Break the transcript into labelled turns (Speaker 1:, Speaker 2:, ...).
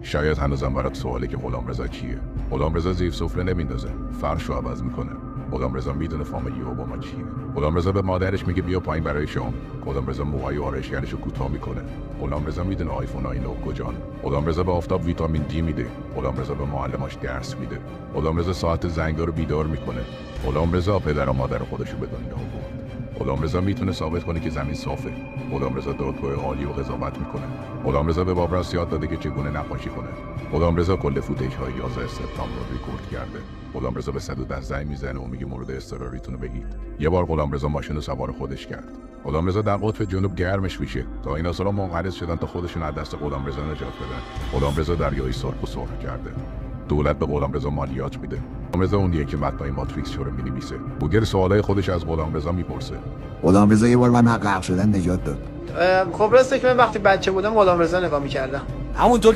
Speaker 1: شاید هنوزم برات سواله که غلامرضا کیه. غلامرضا زیر سفره نمیندازه، فرش رو عوض میکنه. غلامرضا میدونه فامیلی اوباما چیه. غلامرضا به مادرش میگه بیا پایین برای شام. غلامرضا موهای آرایشگرش رو کوتاه میکنه. غلامرضا میدونه آیفونای نو کجان. غلامرضا به آفتاب ویتامین دی میده. غلامرضا به معلماش درس میده. غلامرضا ساعت زنگا رو بیدار میکنه. غلامرضا پدر و مادر خودش رو به دنیا آورد. غلامرضا میتونه ثابت کنه که زمین صافه. غلامرضا دادگاه عالی و قضاوت میکنه. غلامرضا به بابراس یاد داده که چگونه نقاشی کنه. غلامرضا کل فوتیج های 11 سپتامبر رو ریکورد کرده. غلامرضا به 110 زنگ میزنه و میگه مورد اضطراریتون رو بگید. یه بار غلامرضا ماشین رو سوار خودش کرد. غلامرضا در قطب جنوب گرمش میشه. دایناسورها منقرض شدن تا خودشون از دست غلامرضا نجات بدن. غلامرضا دریای سرخ و سرخ کرده. دولت به غلامرضا مالیات میده. غلامرضا اونیه که متن ماتریکس رو مینویسه. گوگل سوالای خودش از غلامرضا میپرسه.
Speaker 2: غلامرضا یه بار من غرق شدن نجات داد.
Speaker 3: خب راسته که من وقتی بچه بودم غلامرضا نگاه میکردم.
Speaker 4: همونطور که